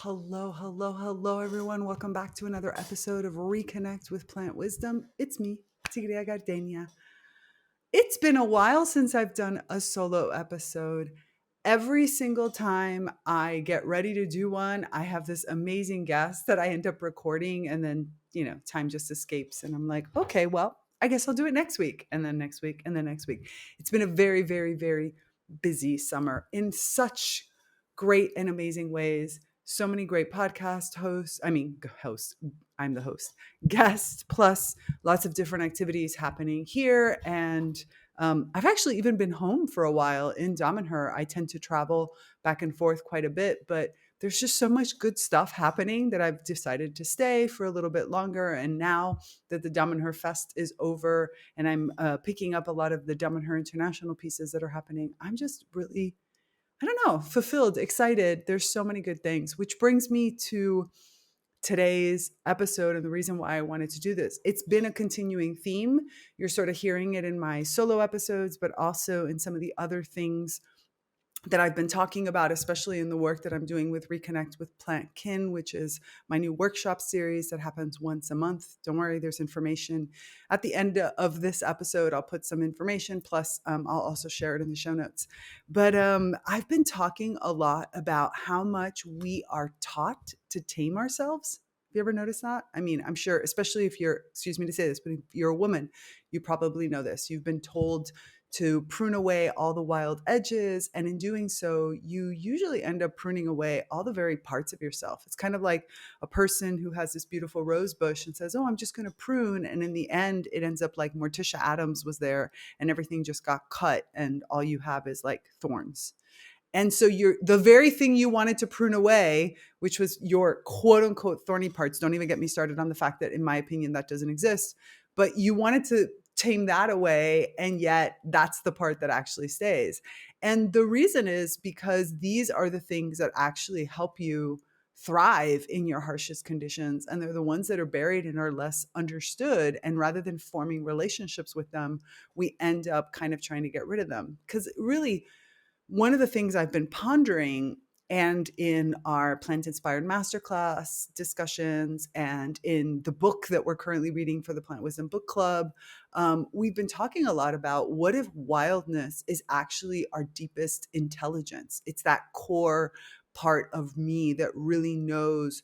Hello, everyone. Welcome back to another episode of ReConnect with Plant Wisdom. It's me, Tigre Gardenia. It's been a while since I've done a solo episode. Every single time I get ready to do one, I have this amazing guest that I end up recording, and then, time just escapes. And I'm like, okay, well, I guess I'll do it next week, and then next week, and then next week. It's been a very, very, very busy summer in such great and amazing ways. So many great podcast hosts. I'm the host, guests, plus lots of different activities happening here. And I've actually even been home for a while in Damanhur. I tend to travel back and forth quite a bit, but there's just so much good stuff happening that I've decided to stay for a little bit longer. And now that the Damanhur Fest is over and I'm picking up a lot of the Damanhur International pieces that are happening, I'm just really, fulfilled, excited. There's so many good things, which brings me to today's episode and the reason why I wanted to do this. It's been a continuing theme. You're sort of hearing it in my solo episodes, but also in some of the other things that I've been talking about, especially in the work that I'm doing with ReConnect with Plant Kin, which is my new workshop series that happens once a month. Don't worry, there's information at the end of this episode. I'll put some information, plus I'll also share it in the show notes. But I've been talking a lot about how much we are taught to tame ourselves. Have you ever noticed that? I mean, I'm sure, especially if you're, excuse me to say this, but if you're a woman, you probably know this. You've been told to prune away all the wild edges. And in doing so, you usually end up pruning away all the very parts of yourself. It's kind of like a person who has this beautiful rose bush and says, oh, I'm just going to prune. And in the end, it ends up like Morticia Addams was there and everything just got cut and all you have is like thorns. And so the very thing you wanted to prune away, which was your quote unquote thorny parts. Don't even get me started on the fact that in my opinion, that doesn't exist, but you wanted to tame that away. And yet that's the part that actually stays. And the reason is because these are the things that actually help you thrive in your harshest conditions. And they're the ones that are buried and are less understood. And rather than forming relationships with them, we end up kind of trying to get rid of them. Because really, one of the things I've been pondering, and in our plant-inspired masterclass discussions and in the book that we're currently reading for the Plant Wisdom Book Club, we've been talking a lot about what if wildness is actually our deepest intelligence? It's that core part of me that really knows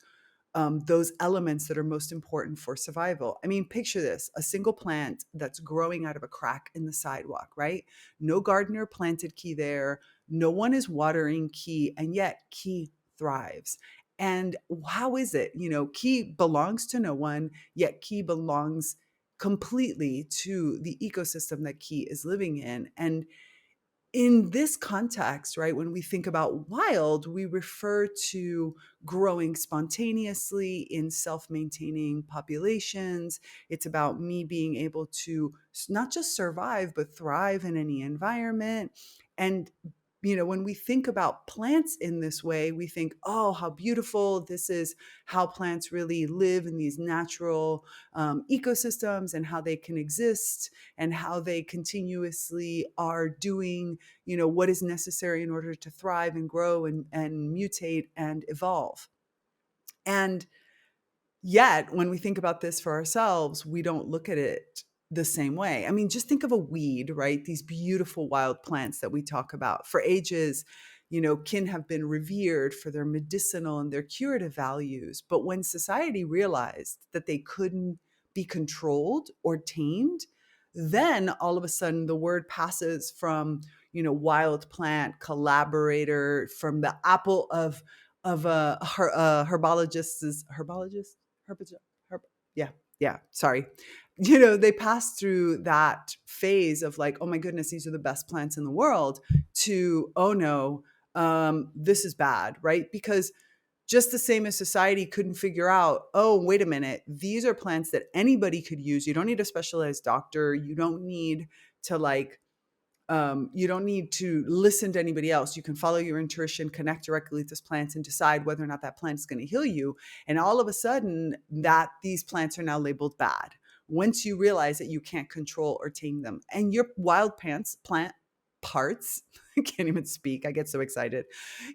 those elements that are most important for survival. I mean, picture this, a single plant that's growing out of a crack in the sidewalk, right? No gardener planted key there. No one is watering key, and yet key thrives. And how is it? Key belongs to no one, yet key belongs completely to the ecosystem that key is living in. And in this context, right, when we think about wild, we refer to growing spontaneously in self-maintaining populations. It's about me being able to not just survive, but thrive in any environment. And when we think about plants in this way, we think, oh, how beautiful. This is how plants really live in these natural ecosystems and how they can exist and how they continuously are doing, what is necessary in order to thrive and grow and mutate and evolve. And yet, when we think about this for ourselves, we don't look at it the same way. I mean, just think of a weed, right? These beautiful wild plants that we talk about. For ages, kin have been revered for their medicinal and their curative values. But when society realized that they couldn't be controlled or tamed, then all of a sudden the word passes from, wild plant collaborator, from the apple of a herbologist's herbologist. Sorry. They pass through that phase of like, oh my goodness, these are the best plants in the world, to, oh no, this is bad, right? Because just the same as society couldn't figure out, oh, wait a minute, these are plants that anybody could use. You don't need a specialized doctor. You don't need to you don't need to listen to anybody else. You can follow your intuition, connect directly with these plants, and decide whether or not that plant is going to heal you. And all of a sudden, that these plants are now labeled bad once you realize that you can't control or tame them. And your wild plant parts, I can't even speak. I get so excited.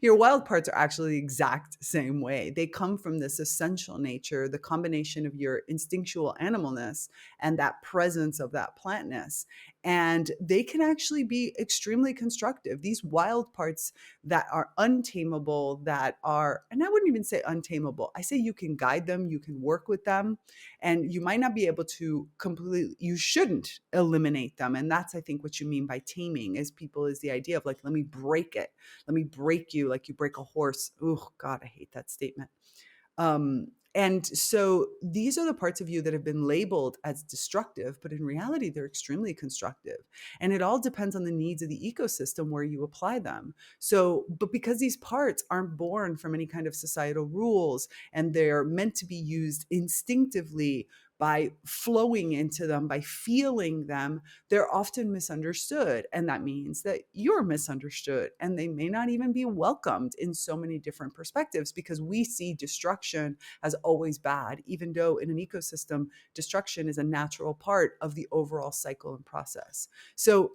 Your wild parts are actually the exact same way. They come from this essential nature, the combination of your instinctual animalness and that presence of that plantness. And they can actually be extremely constructive. These wild parts that are untamable, that are, and I wouldn't even say untamable, I say you can guide them, you can work with them, and you might not be able to completely, you shouldn't eliminate them. And that's, I think, what you mean by taming is people is the idea of like, let me break it. Let me break you like you break a horse. Oh God, I hate that statement. And so these are the parts of you that have been labeled as destructive, but in reality, they're extremely constructive. And it all depends on the needs of the ecosystem where you apply them. So, but because these parts aren't born from any kind of societal rules and they're meant to be used instinctively by flowing into them, by feeling them, they're often misunderstood. And that means that you're misunderstood and they may not even be welcomed in so many different perspectives because we see destruction as always bad, even though in an ecosystem, destruction is a natural part of the overall cycle and process. So,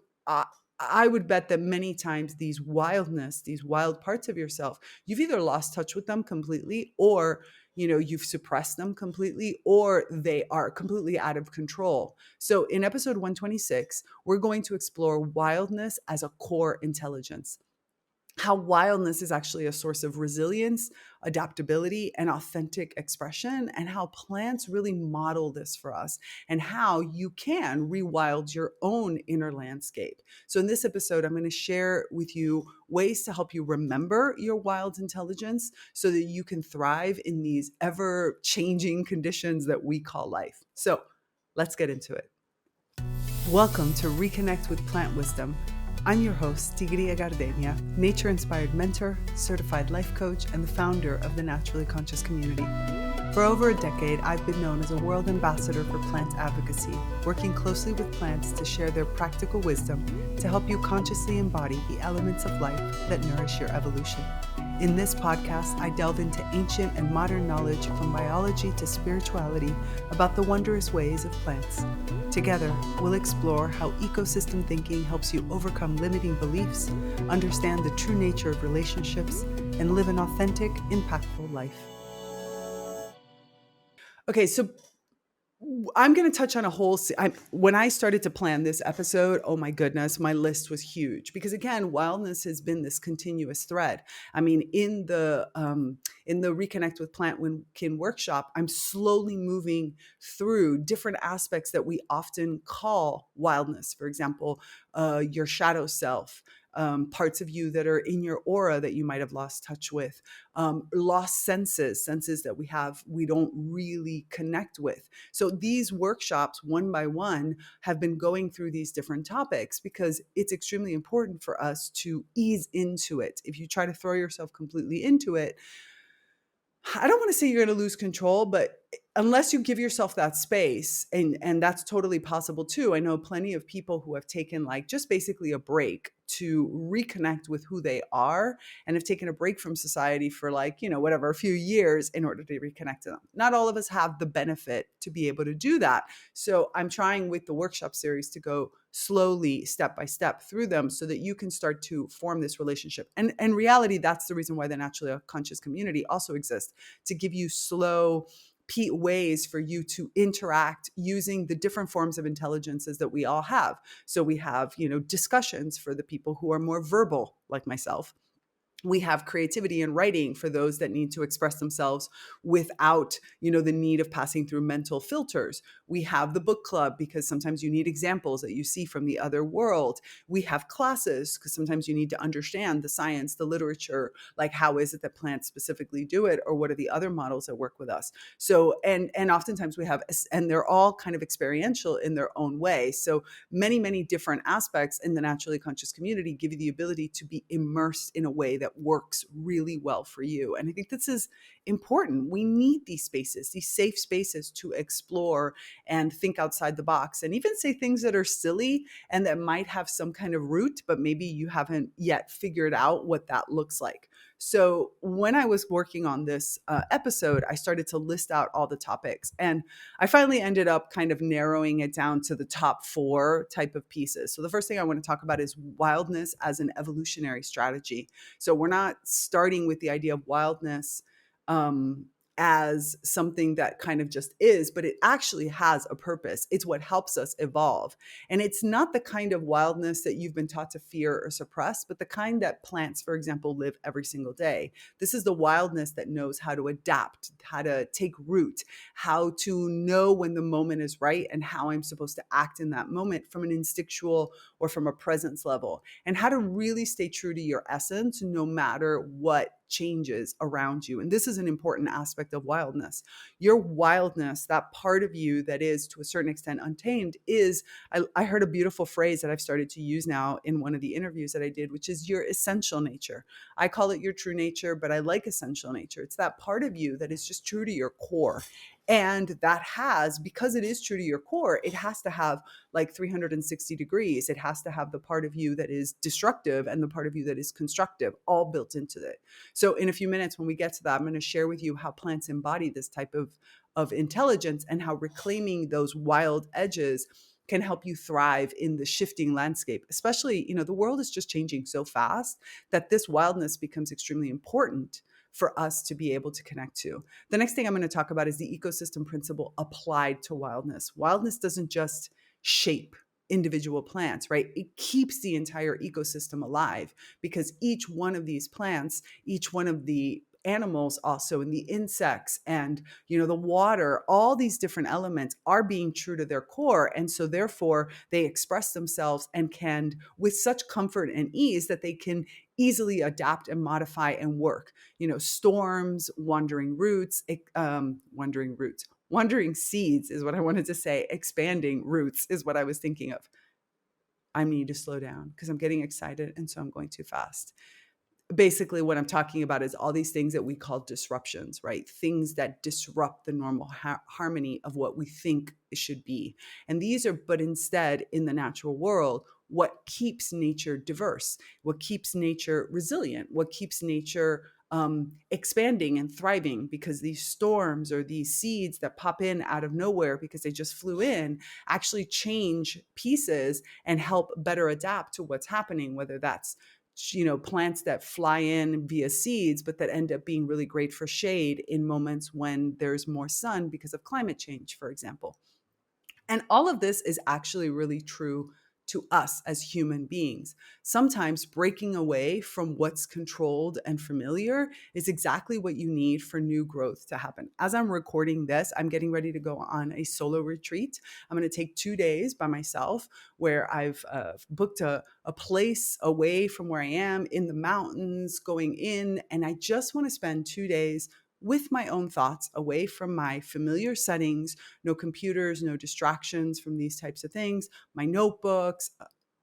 I would bet that many times these wildness, these wild parts of yourself, you've either lost touch with them completely or you've suppressed them completely or they are completely out of control. So in episode 126, we're going to explore wildness as a core intelligence. How wildness is actually a source of resilience, adaptability, and authentic expression, and how plants really model this for us, and how you can rewild your own inner landscape. So, in this episode, I'm going to share with you ways to help you remember your wild intelligence so that you can thrive in these ever changing conditions that we call life. So, let's get into it. Welcome to Reconnect with Plant Wisdom. I'm your host, Tigria Gardenia, nature-inspired mentor, certified life coach, and the founder of the Naturally Conscious community. For over a decade, I've been known as a world ambassador for plant advocacy, working closely with plants to share their practical wisdom to help you consciously embody the elements of life that nourish your evolution. In this podcast, I delve into ancient and modern knowledge from biology to spirituality about the wondrous ways of plants. Together, we'll explore how ecosystem thinking helps you overcome limiting beliefs, understand the true nature of relationships, and live an authentic, impactful life. Okay, so I'm going to touch on a whole. When I started to plan this episode, oh my goodness, my list was huge because again, wildness has been this continuous thread. I mean, in the Reconnect with Plantkin workshop, I'm slowly moving through different aspects that we often call wildness. For example, your shadow self. Parts of you that are in your aura that you might have lost touch with, lost senses that we don't really connect with. So these workshops, one by one, have been going through these different topics because it's extremely important for us to ease into it. If you try to throw yourself completely into it, I don't want to say you're going to lose control, but unless you give yourself that space, and that's totally possible too. I know plenty of people who have taken like just basically a break to reconnect with who they are and have taken a break from society for like, whatever, a few years in order to reconnect to them. Not all of us have the benefit to be able to do that. So I'm trying with the workshop series to go slowly, step by step through them so that you can start to form this relationship. And in reality, that's the reason why the Naturally Conscious community also exists, to give you slow ways for you to interact using the different forms of intelligences that we all have. So we have, discussions for the people who are more verbal, like myself. We have creativity and writing for those that need to express themselves without, the need of passing through mental filters. We have the book club because sometimes you need examples that you see from the other world. We have classes because sometimes you need to understand the science, the literature, like how is it that plants specifically do it, or what are the other models that work with us. So, and oftentimes we have, and they're all kind of experiential in their own way. So many, many different aspects in the Naturally Conscious community give you the ability to be immersed in a way that works really well for you. And I think this is important. We need these spaces, these safe spaces to explore and think outside the box and even say things that are silly and that might have some kind of root, but maybe you haven't yet figured out what that looks like. So when I was working on this episode, I started to list out all the topics, and I finally ended up kind of narrowing it down to the top 4 type of pieces. So the first thing I want to talk about is wildness as an evolutionary strategy. So we're not starting with the idea of wildness um, as something that kind of just is, but it actually has a purpose. It's what helps us evolve. And it's not the kind of wildness that you've been taught to fear or suppress, but the kind that plants, for example, live every single day. This is the wildness that knows how to adapt, how to take root, how to know when the moment is right and how I'm supposed to act in that moment from an instinctual or from a presence level, and how to really stay true to your essence no matter what changes around you. And this is an important aspect of wildness. Your wildness, that part of you that is to a certain extent untamed, is, I heard a beautiful phrase that I've started to use now in one of the interviews that I did, which is your essential nature. I call it your true nature, but I like essential nature. It's that part of you that is just true to your core. And that has, because it is true to your core, it has to have like 360 degrees. It has to have the part of you that is destructive and the part of you that is constructive, all built into it. So in a few minutes, when we get to that, I'm going to share with you how plants embody this type of intelligence, and how reclaiming those wild edges can help you thrive in the shifting landscape. Especially, the world is just changing so fast that this wildness becomes extremely important for us to be able to connect to. The next thing I'm going to talk about is the ecosystem principle applied to wildness. Wildness doesn't just shape individual plants, right? It keeps the entire ecosystem alive, because each one of these plants, each one of the animals also, and the insects and the water, all these different elements are being true to their core, and so therefore they express themselves and can, with such comfort and ease, that they can easily adapt and modify and work. Storms, wandering seeds is what I wanted to say. Expanding roots is what I was thinking of. I need to slow down because I'm getting excited, and so I'm going too fast. Basically, what I'm talking about is all these things that we call disruptions, right? Things that disrupt the normal harmony of what we think it should be. And these are, but instead, in the natural world, what keeps nature diverse, what keeps nature resilient, what keeps nature expanding and thriving, because these storms or these seeds that pop in out of nowhere because they just flew in actually change pieces and help better adapt to what's happening, whether that's plants that fly in via seeds, but that end up being really great for shade in moments when there's more sun because of climate change, for example. And all of this is actually really true to us as human beings. Sometimes breaking away from what's controlled and familiar is exactly what you need for new growth to happen. As I'm recording this, I'm getting ready to go on a solo retreat. I'm going to take 2 days by myself, where I've booked a place away from where I am in the mountains, going in, and I just want to spend 2 days with my own thoughts, away from my familiar settings, no computers, no distractions from these types of things, my notebooks,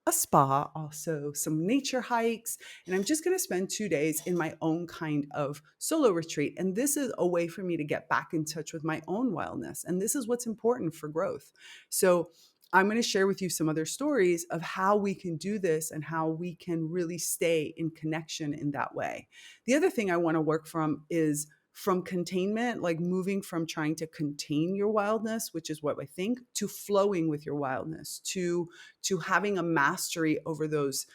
a spa, also some nature hikes. And I'm just going to spend 2 days in my own kind of solo retreat. And this is a way for me to get back in touch with my own wildness. And this is what's important for growth. So I'm going to share with you some other stories of how we can do this and how we can really stay in connection in that way. The other thing I want to work from containment, like moving from trying to contain your wildness, which is what I think, to flowing with your wildness, to having a mastery over those,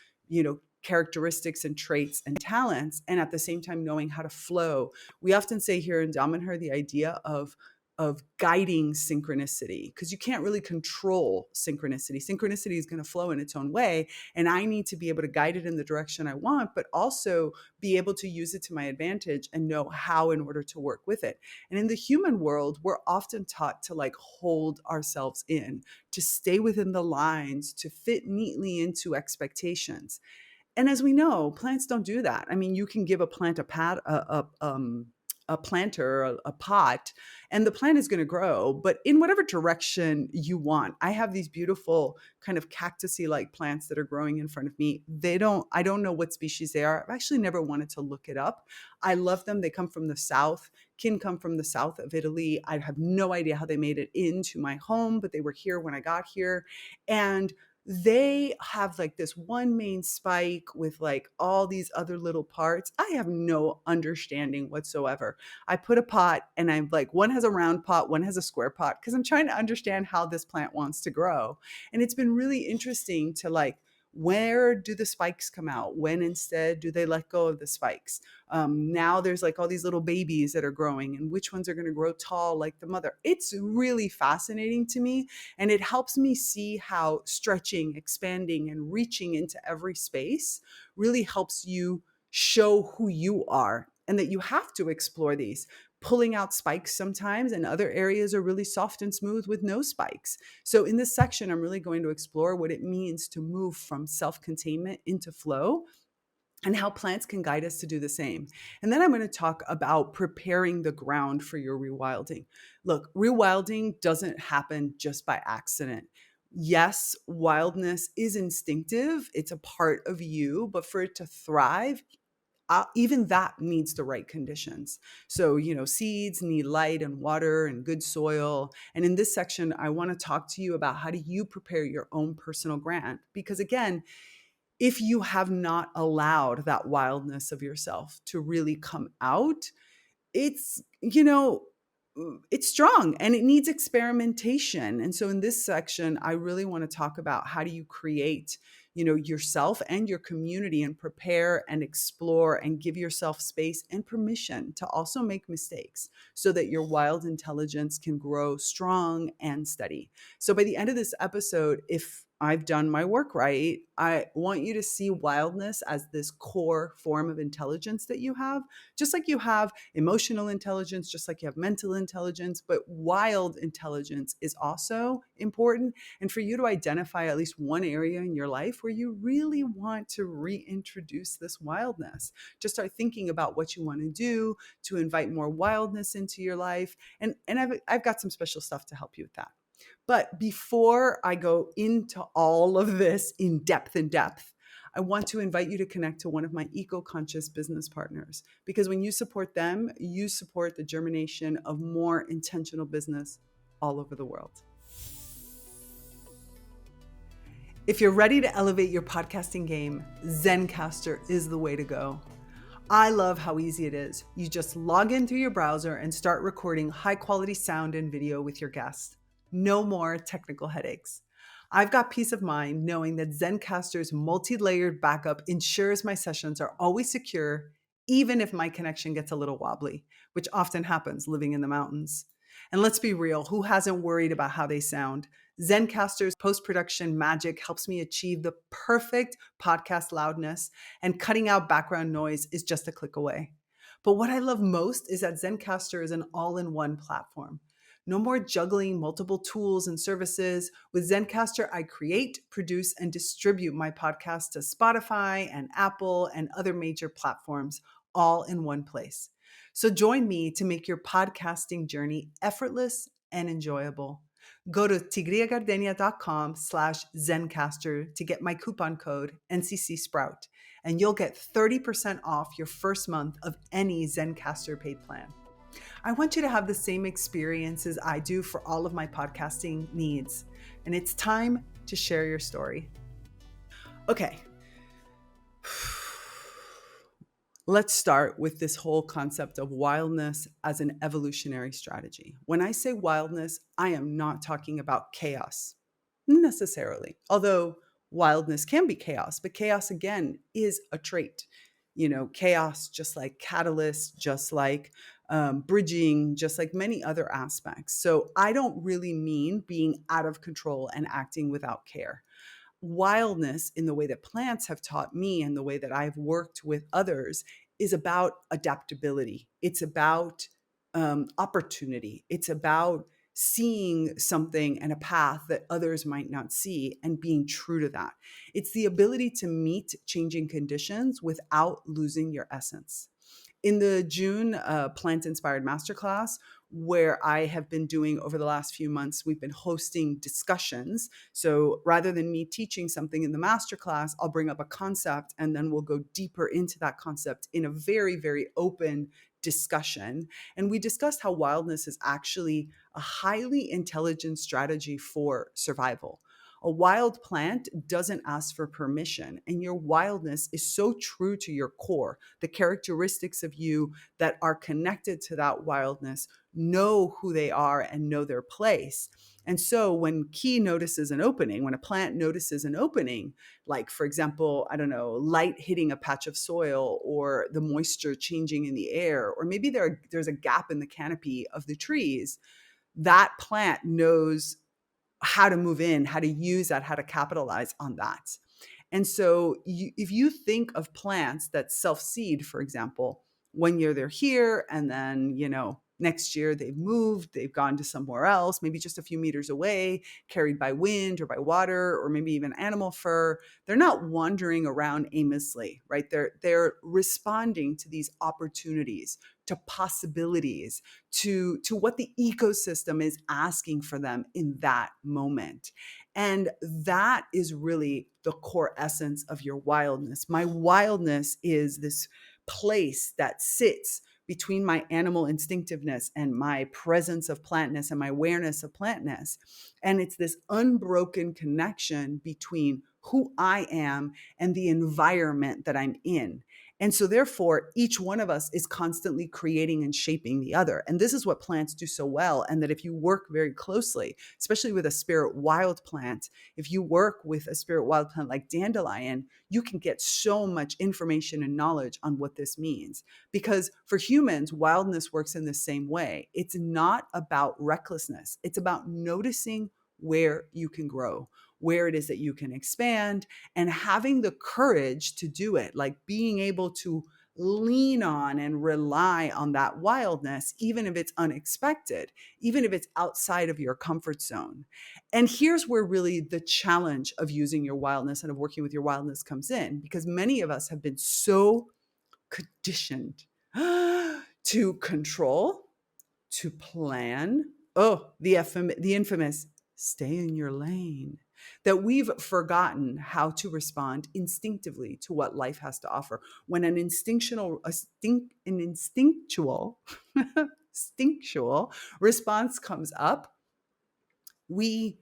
characteristics and traits and talents, and at the same time knowing how to flow. We often say here in Damanhur the idea of guiding synchronicity, because you can't really control synchronicity. Synchronicity is going to flow in its own way, and I need to be able to guide it in the direction I want, but also be able to use it to my advantage and know how in order to work with it. And in the human world, we're often taught to hold ourselves in, to stay within the lines, to fit neatly into expectations. And as we know, plants don't do that. I mean, you can give a plant a planter, a pot, and the plant is going to grow, but in whatever direction you want. I have these beautiful kind of cactusy like plants that are growing in front of me. I don't know what species they are. I've actually never wanted to look it up. I love them. They come from the south, can come from the south of Italy. I have no idea how they made it into my home, but they were here when I got here. And they have like this one main spike with like all these other little parts. I have no understanding whatsoever. I put a pot and I'm like, one has a round pot, one has a square pot, because I'm trying to understand how this plant wants to grow. And it's been really interesting to like, where do the spikes come out? When instead do they let go of the spikes? Now there's like all these little babies that are growing, and which ones are going to grow tall like the mother. It's really fascinating to me. And it helps me see how stretching, expanding, and reaching into every space really helps you show who you are, and that you have to explore these. Pulling out spikes sometimes, and other areas are really soft and smooth with no spikes. So, in this section, I'm really going to explore what it means to move from self containment into flow, and how plants can guide us to do the same. And then I'm going to talk about preparing the ground for your rewilding. Look, rewilding doesn't happen just by accident. Yes, wildness is instinctive, it's a part of you, but for it to thrive, even that needs the right conditions. So, seeds need light and water and good soil. And in this section, I want to talk to you about how do you prepare your own personal ground? Because again, if you have not allowed that wildness of yourself to really come out, it's, it's strong and it needs experimentation. And so in this section, I really want to talk about how do you create, yourself and your community, and prepare and explore and give yourself space and permission to also make mistakes so that your wild intelligence can grow strong and steady. So by the end of this episode, if I've done my work right, I want you to see wildness as this core form of intelligence that you have, just like you have emotional intelligence, just like you have mental intelligence, but wild intelligence is also important. And for you to identify at least one area in your life where you really want to reintroduce this wildness, just start thinking about what you want to do to invite more wildness into your life. And I've got some special stuff to help you with that. But before I go into all of this in depth, I want to invite you to connect to one of my eco-conscious business partners, because when you support them, you support the germination of more intentional business all over the world. If you're ready to elevate your podcasting game, Zencastr is the way to go. I love how easy it is. You just log in through your browser and start recording high-quality sound and video with your guests. No more technical headaches. I've got peace of mind knowing that Zencastr's multi-layered backup ensures my sessions are always secure, even if my connection gets a little wobbly, which often happens living in the mountains. And let's be real, who hasn't worried about how they sound? Zencastr's post-production magic helps me achieve the perfect podcast loudness, and cutting out background noise is just a click away. But what I love most is that Zencastr is an all-in-one platform. No more juggling multiple tools and services. With Zencastr, I create, produce, and distribute my podcast to Spotify and Apple and other major platforms, all in one place. So join me to make your podcasting journey effortless and enjoyable. Go to tigriagardenia.com/Zencastr to get my coupon code NCC Sprout, and you'll get 30% off your first month of any Zencastr paid plan. I want you to have the same experience as I do for all of my podcasting needs. And it's time to share your story. Okay. Let's start with this whole concept of wildness as an evolutionary strategy. When I say wildness, I am not talking about chaos necessarily, although wildness can be chaos, but chaos again is a trait. Chaos, just like catalyst, just like bridging, just like many other aspects. So I don't really mean being out of control and acting without care. Wildness, in the way that plants have taught me and the way that I've worked with others, is about adaptability. It's about opportunity. It's about seeing something and a path that others might not see and being true to that. It's the ability to meet changing conditions without losing your essence. In the June Plant Inspired Masterclass, where I have been doing over the last few months, we've been hosting discussions. So rather than me teaching something in the masterclass, I'll bring up a concept and then we'll go deeper into that concept in a very, very open discussion. And we discussed how wildness is actually a highly intelligent strategy for survival. A wild plant doesn't ask for permission, and your wildness is so true to your core. The characteristics of you that are connected to that wildness know who they are and know their place. And so when Key notices an opening, when a plant notices an opening, like, for example, I don't know, light hitting a patch of soil, or the moisture changing in the air, or maybe there's a gap in the canopy of the trees, that plant knows how to move in, how to use that, how to capitalize on that. And so if you think of plants that self-seed, for example, 1 year they're here, and then, next year they've moved, they've gone to somewhere else, maybe just a few meters away, carried by wind or by water, or maybe even animal fur. They're not wandering around aimlessly, right? They're responding to these opportunities, to possibilities, to what the ecosystem is asking for them in that moment. And that is really the core essence of your wildness. My wildness is this place that sits between my animal instinctiveness and my presence of plantness and my awareness of plantness. And it's this unbroken connection between who I am and the environment that I'm in. And so therefore, each one of us is constantly creating and shaping the other. And this is what plants do so well. And that if you work very closely, especially with a spirit wild plant, if you work with a spirit wild plant like dandelion, you can get so much information and knowledge on what this means. Because for humans, wildness works in the same way. It's not about recklessness. It's about noticing where you can grow, where it is that you can expand, and having the courage to do it, like being able to lean on and rely on that wildness, even if it's unexpected, even if it's outside of your comfort zone. And here's where really the challenge of using your wildness and of working with your wildness comes in, because many of us have been so conditioned to control, to plan. Oh, the infamous stay in your lane, that we've forgotten how to respond instinctively to what life has to offer. When an instinctual instinctual response comes up, we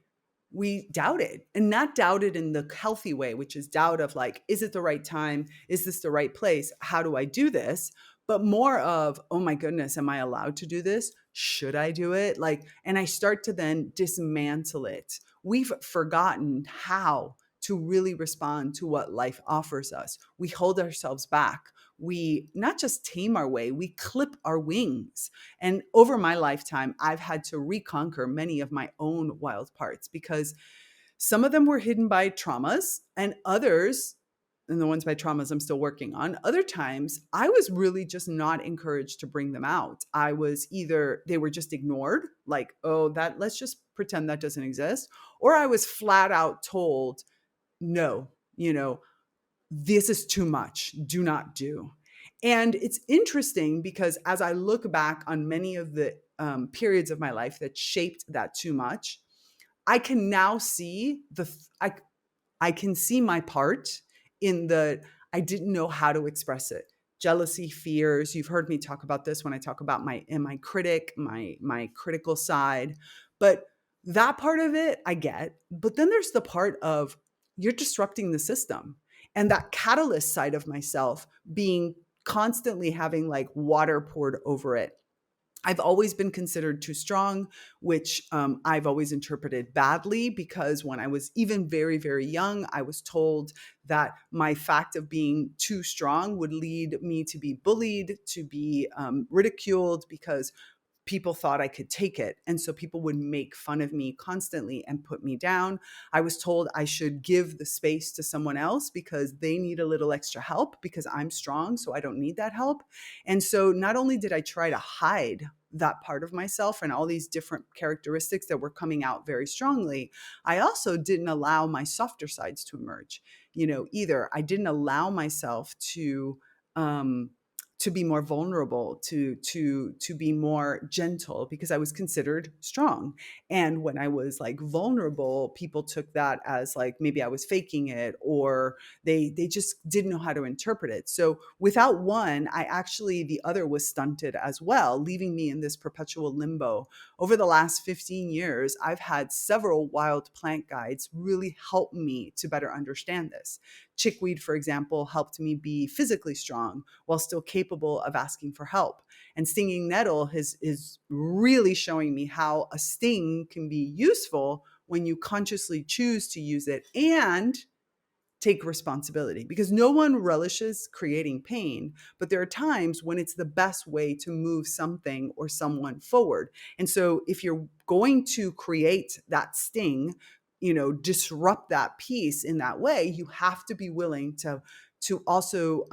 doubt it, and not doubt it in the healthy way, which is doubt of like, is it the right time? Is this the right place? How do I do this? But more of, oh my goodness, am I allowed to do this? Should I do it? Like, and I start to then dismantle it. We've forgotten how to really respond to what life offers us. We hold ourselves back. We not just tame our way, we clip our wings. And over my lifetime, I've had to reconquer many of my own wild parts, because some of them were hidden by traumas, and others, and the ones by traumas I'm still working on, other times I was really just not encouraged to bring them out. I was either, they were just ignored, like, oh, that, let's just pretend that doesn't exist. Or I was flat out told, no, this is too much, do not do. And it's interesting because as I look back on many of the periods of my life that shaped that too much, I can now see I can see my part in the, I didn't know how to express it. Jealousy, fears. You've heard me talk about this when I talk about my critic, my critical side. But that part of it I get. But then there's the part of, you're disrupting the system. And that catalyst side of myself being constantly having like water poured over it. I've always been considered too strong, which I've always interpreted badly, because when I was even very, very young, I was told that my fact of being too strong would lead me to be bullied, to be ridiculed, because people thought I could take it. And so people would make fun of me constantly and put me down. I was told I should give the space to someone else because they need a little extra help because I'm strong, so I don't need that help. And so not only did I try to hide that part of myself and all these different characteristics that were coming out very strongly, I also didn't allow my softer sides to emerge. Either I didn't allow myself to to be more vulnerable, to be more gentle, because I was considered strong. And when I was like vulnerable, people took that as like maybe I was faking it, or they just didn't know how to interpret it. So without one, I actually, the other was stunted as well, leaving me in this perpetual limbo. Over the last 15 years, I've had several wild plant guides really help me to better understand this. Chickweed, for example, helped me be physically strong while still capable of asking for help. And stinging nettle is really showing me how a sting can be useful when you consciously choose to use it and take responsibility, because no one relishes creating pain, but there are times when it's the best way to move something or someone forward. And so if you're going to create that sting, disrupt that piece in that way, you have to be willing to also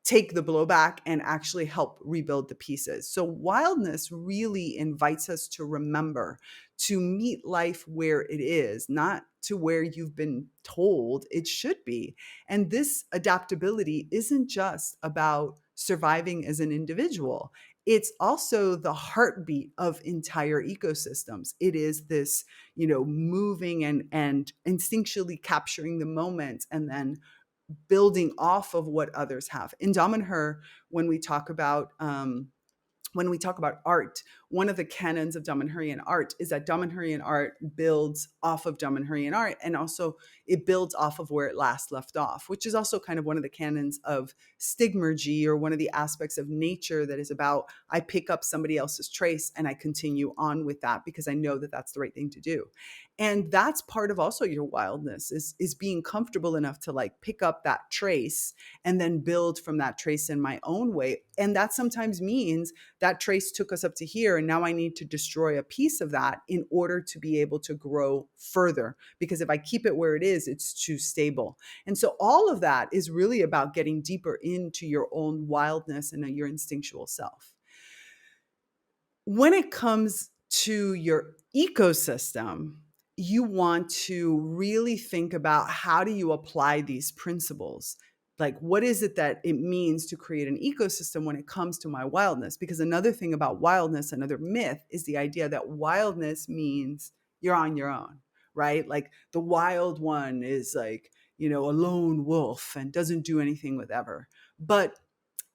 take the blowback and actually help rebuild the pieces. So wildness really invites us to remember to meet life where it is, not to where you've been told it should be. And this adaptability isn't just about surviving as an individual. It's also the heartbeat of entire ecosystems. It is this, moving and instinctually capturing the moment and then building off of what others have. In Damanhur, when we talk about art, one of the canons of Damanhurian art is that Damanhurian art builds off of Damanhurian art, and also it builds off of where it last left off, which is also kind of one of the canons of stigmergy, or one of the aspects of nature that is about, I pick up somebody else's trace and I continue on with that because I know that that's the right thing to do. And that's part of also your wildness, is being comfortable enough to like pick up that trace and then build from that trace in my own way. And that sometimes means that trace took us up to here, and now I need to destroy a piece of that in order to be able to grow further, because if I keep it where it is, it's too stable. And so all of that is really about getting deeper into your own wildness and your instinctual self. When it comes to your ecosystem, you want to really think about, how do you apply these principles? Like, what is it that it means to create an ecosystem when it comes to my wildness? Because another thing about wildness, another myth, is the idea that wildness means you're on your own, right? Like the wild one is like, a lone wolf and doesn't do anything with ever. But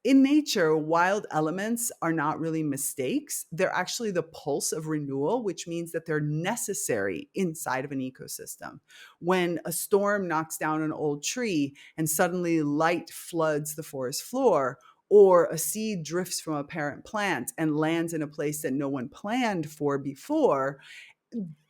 in nature, wild elements are not really mistakes. They're actually the pulse of renewal, which means that they're necessary inside of an ecosystem. When a storm knocks down an old tree and suddenly light floods the forest floor, or a seed drifts from a parent plant and lands in a place that no one planned for before,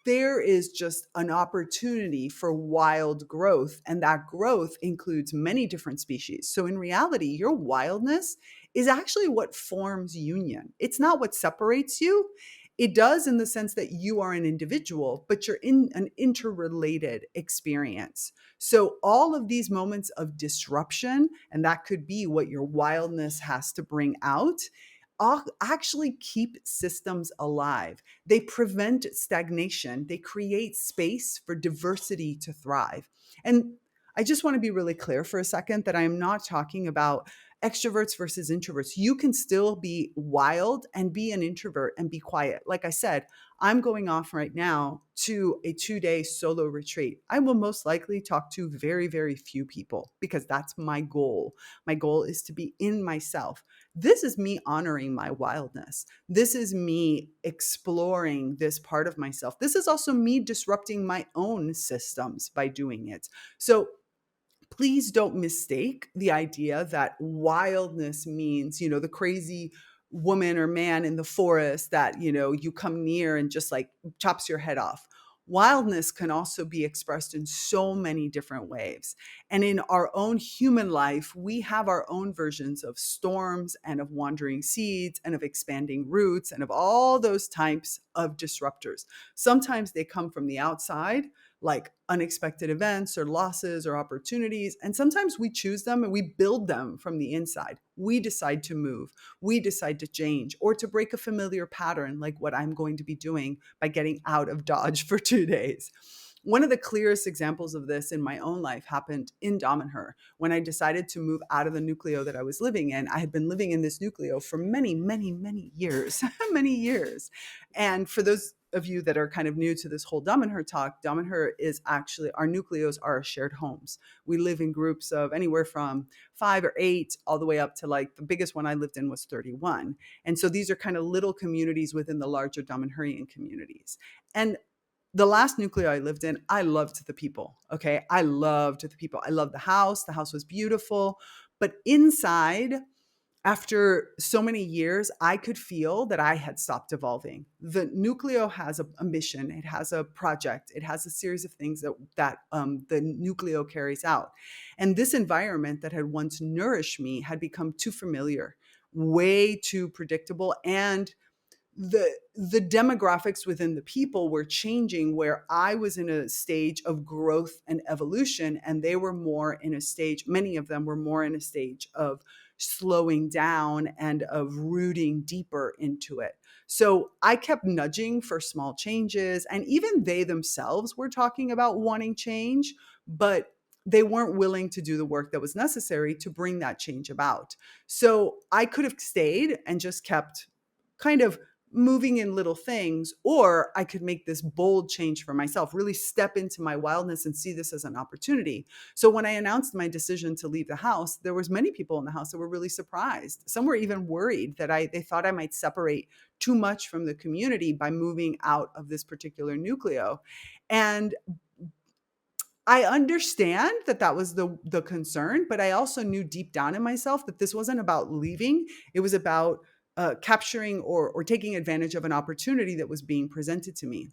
there is just an opportunity for wild growth. And that growth includes many different species. So in reality, your wildness is actually what forms union. It's not what separates you. It does, in the sense that you are an individual, but you're in an interrelated experience. So all of these moments of disruption, and that could be what your wildness has to bring out, actually keep systems alive. They prevent stagnation. They create space for diversity to thrive. And I just want to be really clear for a second that I am not talking about extroverts versus introverts. You can still be wild and be an introvert and be quiet. Like I said, I'm going off right now to a 2-day solo retreat. I will most likely talk to very, very few people, because that's my goal. My goal is to be in myself. This is me honoring my wildness. This is me exploring this part of myself. This is also me disrupting my own systems by doing it. So please don't mistake the idea that wildness means, the crazy woman or man in the forest that, you come near and just like chops your head off. Wildness can also be expressed in so many different ways. And in our own human life, we have our own versions of storms and of wandering seeds and of expanding roots and of all those types of disruptors. Sometimes they come from the outside, like unexpected events or losses or opportunities. And sometimes we choose them and we build them from the inside. We decide to move, we decide to change, or to break a familiar pattern, like what I'm going to be doing by getting out of Dodge for 2 days. one of the clearest examples of this in my own life happened in Damanhur when I decided to move out of the nucleo that I was living in. I had been living in this nucleo for many, many, many years, many years. And for those of you that are kind of new to this whole Damanhur talk, Damanhur is actually, our nucleos are shared homes. We live in groups of anywhere from 5 or 8 all the way up to, like, the biggest one I lived in was 31. And so these are kind of little communities within the larger Damanhurian communities. And the last nucleo I lived in, I loved the people. Okay. I loved the people. I loved the house. The house was beautiful. But inside, after so many years, I could feel that I had stopped evolving. The nucleo has a mission. It has a project. It has a series of things that the nucleo carries out. And this environment that had once nourished me had become too familiar, way too predictable, and the demographics within the people were changing, where I was in a stage of growth and evolution, and they were more in a stage, many of them were more in a stage of slowing down and of rooting deeper into it. So I kept nudging for small changes, and even they themselves were talking about wanting change, but they weren't willing to do the work that was necessary to bring that change about. So I could have stayed and just kept kind of moving in little things, or I could make this bold change for myself, really step into my wildness and see this as an opportunity. So when I announced my decision to leave the house, there was many people in the house that were really surprised. Some were even worried that they thought I might separate too much from the community by moving out of this particular nucleo. And I understand that that was the concern, but I also knew deep down in myself that this wasn't about leaving. It was about capturing or taking advantage of an opportunity that was being presented to me.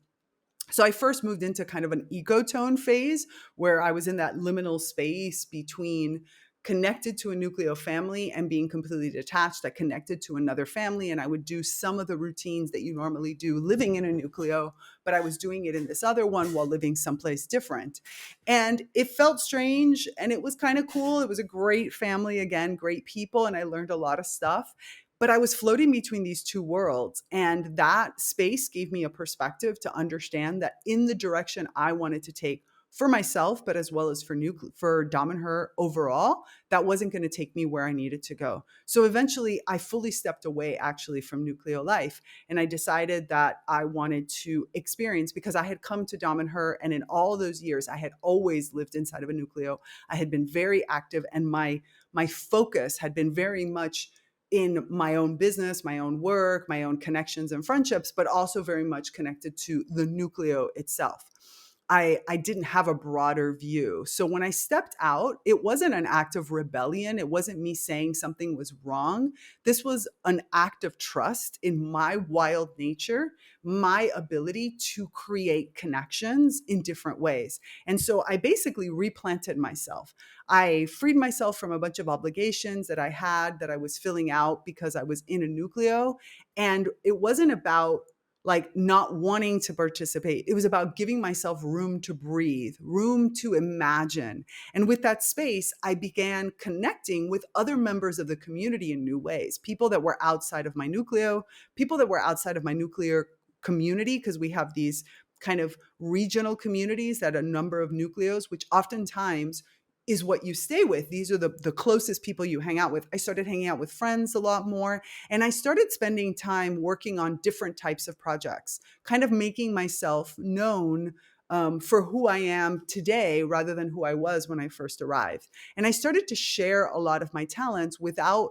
So I first moved into kind of an ecotone phase where I was in that liminal space between connected to a nucleo family and being completely detached. I connected to another family, and I would do some of the routines that you normally do living in a nucleo, but I was doing it in this other one while living someplace different. And it felt strange, and it was kind of cool. It was a great family, again, great people, and I learned a lot of stuff. But I was floating between these two worlds, and that space gave me a perspective to understand that in the direction I wanted to take for myself, but as well as for Damanhur overall, that wasn't going to take me where I needed to go. So eventually I fully stepped away actually from nucleo life. And I decided that I wanted to experience, because I had come to Damanhur, and in all those years, I had always lived inside of a nucleo. I had been very active, and my focus had been very much in my own business, my own work, my own connections and friendships, but also very much connected to the nucleo itself. I didn't have a broader view. So when I stepped out, it wasn't an act of rebellion. It wasn't me saying something was wrong. This was an act of trust in my wild nature, my ability to create connections in different ways. And so I basically replanted myself. I freed myself from a bunch of obligations that I had that I was filling out because I was in a nucleo. And it wasn't about like not wanting to participate. It was about giving myself room to breathe, room to imagine. And with that space, I began connecting with other members of the community in new ways, people that were outside of my nucleo, people that were outside of my nuclear community, because we have these kind of regional communities that a number of nucleos, which oftentimes is what you stay with. These are the closest people you hang out with. I started hanging out with friends a lot more, and I started spending time working on different types of projects, kind of making myself known for who I am today rather than who I was when I first arrived. And I started to share a lot of my talents without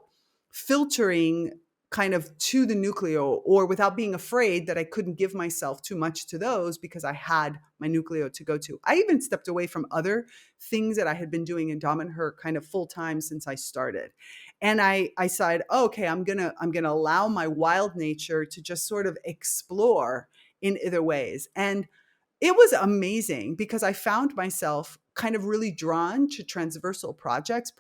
filtering kind of to the nucleo, or without being afraid that I couldn't give myself too much to those because I had my nucleo to go to. I even stepped away from other things that I had been doing in Damanhur kind of full time since I started. And I said, oh, okay, I'm gonna allow my wild nature to just sort of explore in other ways. And it was amazing because I found myself kind of really drawn to transversal projects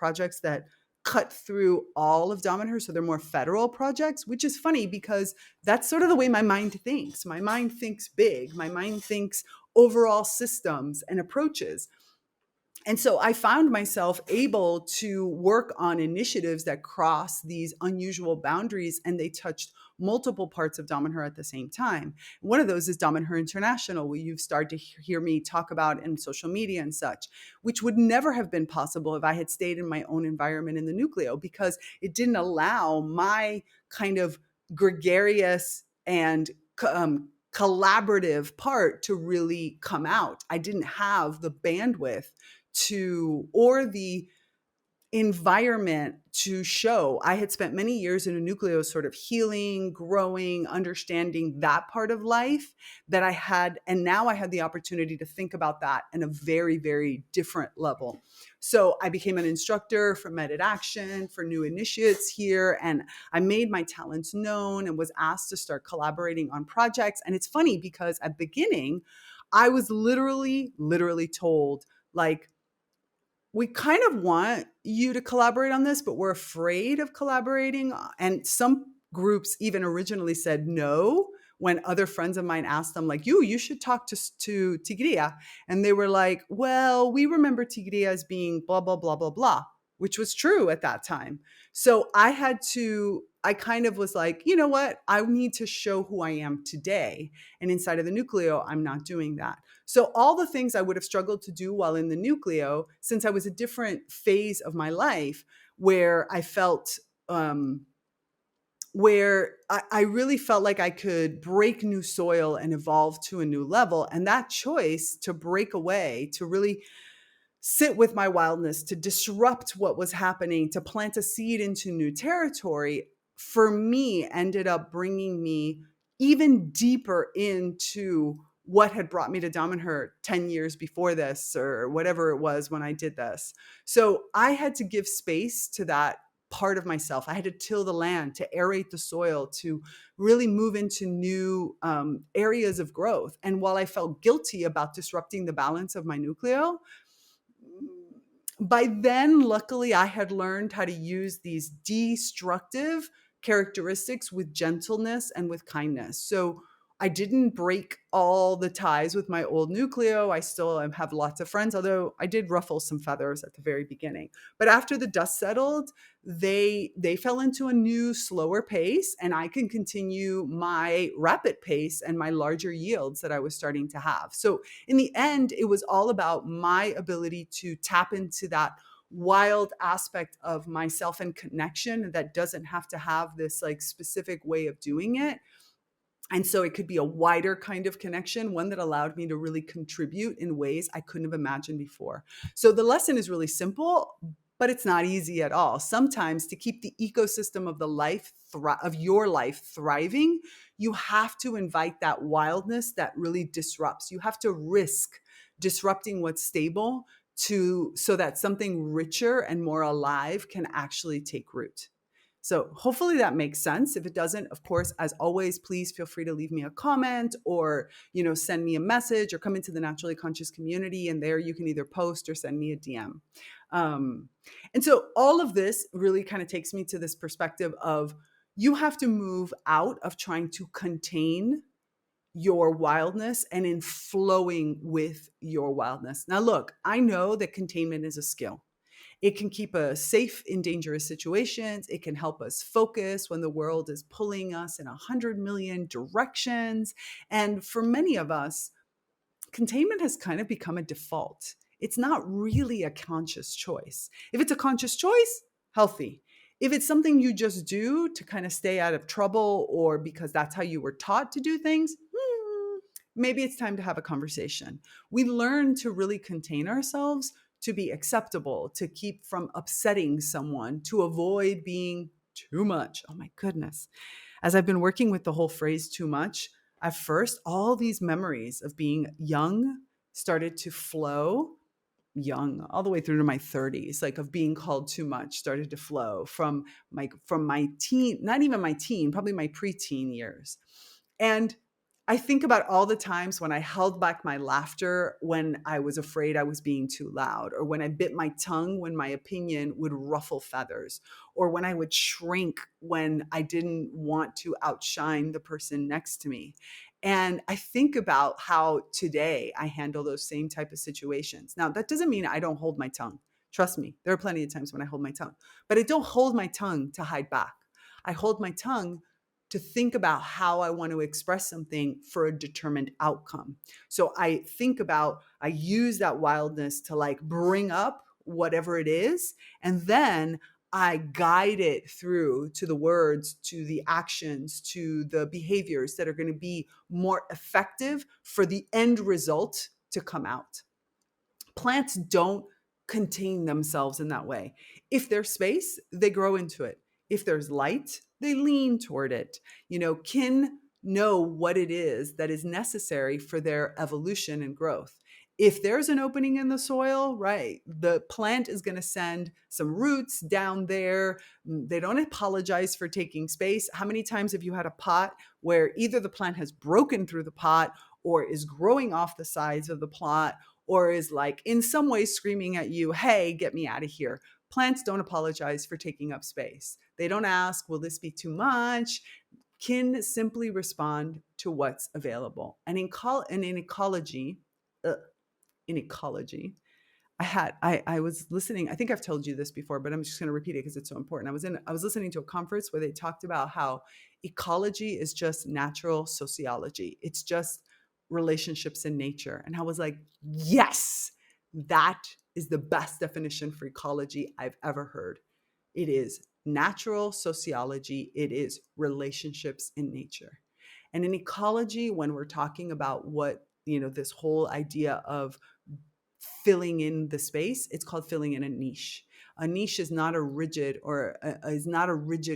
that cut through all of Damanhur. So they're more federal projects, which is funny because that's sort of the way my mind thinks. My mind thinks big. My mind thinks overall systems and approaches. And so I found myself able to work on initiatives that cross these unusual boundaries, and they touched multiple parts of Dom and Her at the same time. One of those is Dom and Her International, where you've started to hear me talk about in social media and such, which would never have been possible if I had stayed in my own environment in the nucleo, because it didn't allow my kind of gregarious and collaborative part to really come out. I didn't have the bandwidth to, or the environment to show. I had spent many years in a nucleo sort of healing, growing, understanding that part of life that I had. And now I had the opportunity to think about that in a very, very different level. So I became an instructor for Med Action, for new initiates here. And I made my talents known and was asked to start collaborating on projects. And it's funny because at the beginning, I was literally told, like, we kind of want you to collaborate on this, but we're afraid of collaborating. And some groups even originally said no when other friends of mine asked them, like, you should talk to Tigria. And they were like, well, we remember Tigria as being blah, blah, blah, blah, blah, which was true at that time. So I kind of was like, you know what? I need to show who I am today. And inside of the nucleo, I'm not doing that. So all the things I would have struggled to do while in the nucleo, since I was a different phase of my life where I felt, where I really felt like I could break new soil and evolve to a new level. And that choice to break away, to really sit with my wildness, to disrupt what was happening, to plant a seed into new territory, for me ended up bringing me even deeper into what had brought me to Dom and Her 10 years before this, or whatever it was when I did this. So I had to give space to that part of myself. I had to till the land, to aerate the soil, to really move into new areas of growth. And while I felt guilty about disrupting the balance of my nucleo, by then, luckily, I had learned how to use these destructive characteristics with gentleness and with kindness. So I didn't break all the ties with my old nucleo. I still have lots of friends, although I did ruffle some feathers at the very beginning. But after the dust settled, they fell into a new, slower pace, and I can continue my rapid pace and my larger yields that I was starting to have. So in the end, it was all about my ability to tap into that wild aspect of myself and connection that doesn't have to have this like specific way of doing it. And so it could be a wider kind of connection, one that allowed me to really contribute in ways I couldn't have imagined before. So the lesson is really simple, but it's not easy at all. Sometimes to keep the ecosystem of of your life thriving, you have to invite that wildness that really disrupts. You have to risk disrupting what's stable so that something richer and more alive can actually take root. So hopefully that makes sense. If it doesn't, of course, as always, please feel free to leave me a comment, or, send me a message, or come into the Naturally Conscious community. And there you can either post or send me a DM. And so all of this really kind of takes me to this perspective of, you have to move out of trying to contain your wildness and in flowing with your wildness. Now, look, I know that containment is a skill. It can keep us safe in dangerous situations. It can help us focus when the world is pulling us in 100 million directions. And for many of us, containment has kind of become a default. It's not really a conscious choice. If it's a conscious choice, healthy. If it's something you just do to kind of stay out of trouble, or because that's how you were taught to do things, maybe it's time to have a conversation. We learn to really contain ourselves, to be acceptable, to keep from upsetting someone, to avoid being too much. Oh my goodness. As I've been working with the whole phrase too much, at first, all these memories of being young started to flow, young all the way through to my 30s, like of being called too much started to flow from my teen, not even my teen, probably my preteen years. And I think about all the times when I held back my laughter when I was afraid I was being too loud, or when I bit my tongue when my opinion would ruffle feathers, or when I would shrink when I didn't want to outshine the person next to me. And I think about how today I handle those same type of situations. Now, that doesn't mean I don't hold my tongue. Trust me, there are plenty of times when I hold my tongue, but I don't hold my tongue to hide back. I hold my tongue to think about how I want to express something for a determined outcome. So I use that wildness to like bring up whatever it is, and then I guide it through to the words, to the actions, to the behaviors that are going to be more effective for the end result to come out. Plants don't contain themselves in that way. If there's space, they grow into it. If there's light, they lean toward it. Kin know what it is that is necessary for their evolution and growth. If there's an opening in the soil, right, the plant is going to send some roots down there. They don't apologize for taking space. How many times have you had a pot where either the plant has broken through the pot or is growing off the sides of the plot, or is like in some way screaming at you, hey, get me out of here? Plants don't apologize for taking up space. They don't ask, will this be too much? Kin simply respond to what's available. And in ecology, I was listening. I think I've told you this before, but I'm just going to repeat it because it's so important. I was listening to a conference where they talked about how ecology is just natural sociology. It's just relationships in nature. And I was like, yes, that is the best definition for ecology I've ever heard. It is natural sociology. It is relationships in nature. And in ecology, when we're talking about this whole idea of filling in the space, it's called filling in a niche. A niche is not a rigid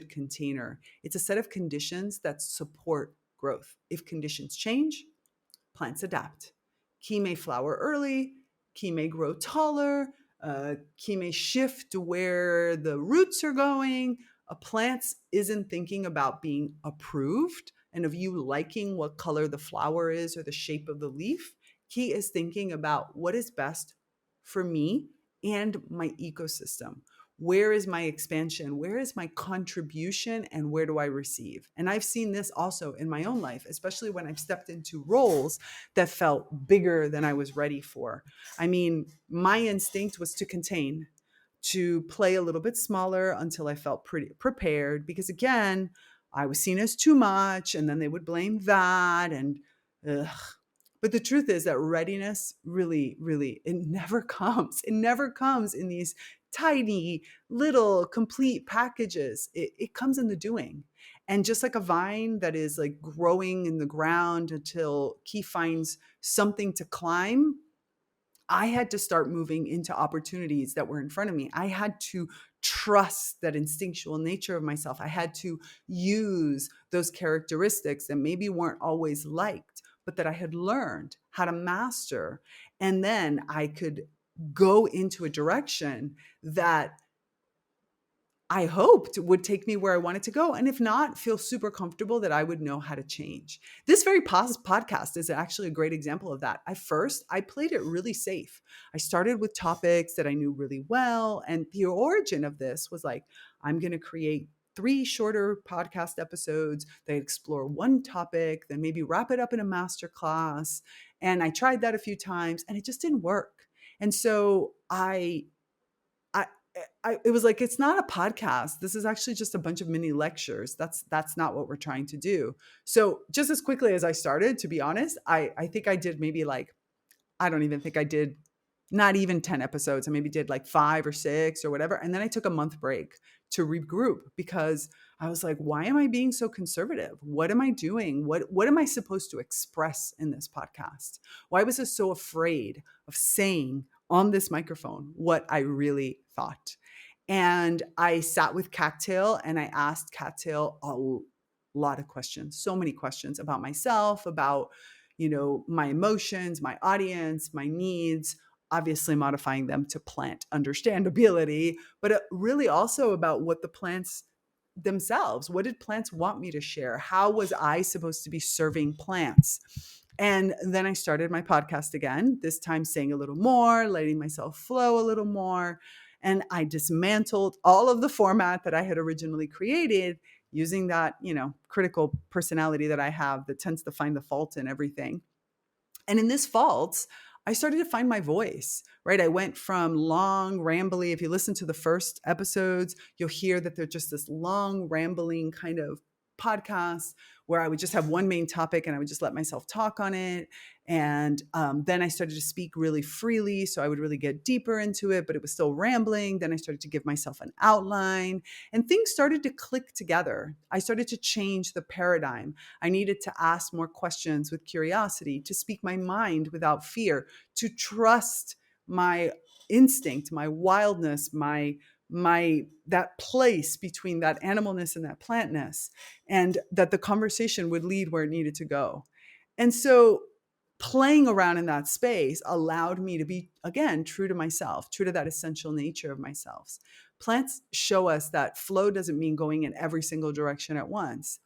container. It's a set of conditions that support growth. If conditions change, plants adapt. Key may flower early, key may grow taller, key may shift to where the roots are going. A plant isn't thinking about being approved and of you liking what color the flower is or the shape of the leaf. Key is thinking about what is best for me and my ecosystem. Where is my expansion? Where is my contribution? And where do I receive? And I've seen this also in my own life, especially when I've stepped into roles that felt bigger than I was ready for. I mean, my instinct was to contain, to play a little bit smaller until I felt pretty prepared, because again, I was seen as too much, and then they would blame that. And ugh. But the truth is that readiness really, really, it never comes. It never comes in these tiny little complete packages. It comes in the doing. And just like a vine that is like growing in the ground until he finds something to climb, I had to start moving into opportunities that were in front of me. I had to trust that instinctual nature of myself. I had to use those characteristics that maybe weren't always liked, but that I had learned how to master. And then I could go into a direction that I hoped would take me where I wanted to go. And if not, feel super comfortable that I would know how to change. This very podcast is actually a great example of that. At first, I played it really safe. I started with topics that I knew really well. And the origin of this was like, I'm going to create 3 shorter podcast episodes that explore one topic, then maybe wrap it up in a masterclass. And I tried that a few times and it just didn't work. And so it was like, it's not a podcast. This is actually just a bunch of mini lectures. That's not what we're trying to do. So just as quickly as I started, to be honest, I think I did maybe like, I don't even think I did not even 10 episodes. I maybe did like 5 or 6 or whatever. And then I took a month break to regroup because I was like, why am I being so conservative? What am I doing? What am I supposed to express in this podcast? Why was I so afraid of saying on this microphone what I really thought? And I sat with Cattail and I asked Cattail a lot of questions, so many questions about myself, about, my emotions, my audience, my needs, obviously modifying them to plant understandability, but really also about what the plants themselves. What did plants want me to share? How was I supposed to be serving plants? And then I started my podcast again, this time saying a little more, letting myself flow a little more. And I dismantled all of the format that I had originally created using that, critical personality that I have that tends to find the fault in everything. And in this fault, I started to find my voice, right? I went from long, rambly. If you listen to the first episodes, you'll hear that they're just this long, rambling kind of podcast where I would just have one main topic and I would just let myself talk on it. And then I started to speak really freely. So I would really get deeper into it, but it was still rambling. Then I started to give myself an outline and things started to click together. I started to change the paradigm. I needed to ask more questions with curiosity, to speak my mind without fear, to trust my instinct, my wildness, my that place between that animalness and that plantness, and that the conversation would lead where it needed to go. And so playing around in that space allowed me to be, again, true to myself, true to that essential nature of myself. Plants show us that flow doesn't mean going in every single direction at once.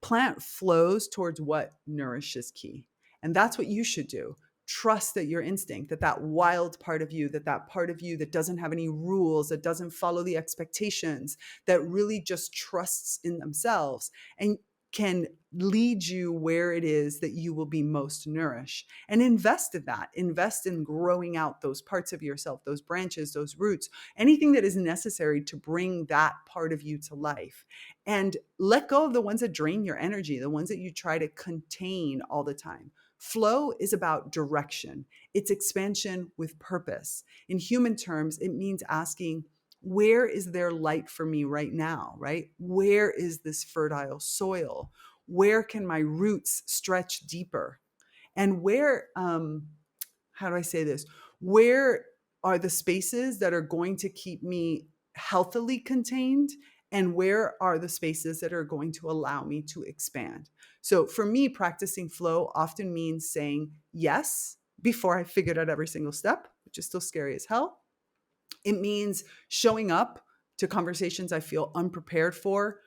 Plant flows towards what nourishes key. And that's what you should do. Trust that your instinct, that wild part of you, that part of you that doesn't have any rules, that doesn't follow the expectations, that really just trusts in themselves and can lead you where it is that you will be most nourished. And invest in that. Invest in growing out those parts of yourself, those branches, those roots, anything that is necessary to bring that part of you to life. And let go of the ones that drain your energy, the ones that you try to contain all the time. Flow is about direction. It's expansion with purpose. In human terms, it means asking, where is there light for me right now, right? Where is this fertile soil? Where can my roots stretch deeper? And where, how do I say this? Where are the spaces that are going to keep me healthily contained? And where are the spaces that are going to allow me to expand? So for me, practicing flow often means saying yes before I figured out every single step, which is still scary as hell. It means showing up to conversations I feel unprepared for,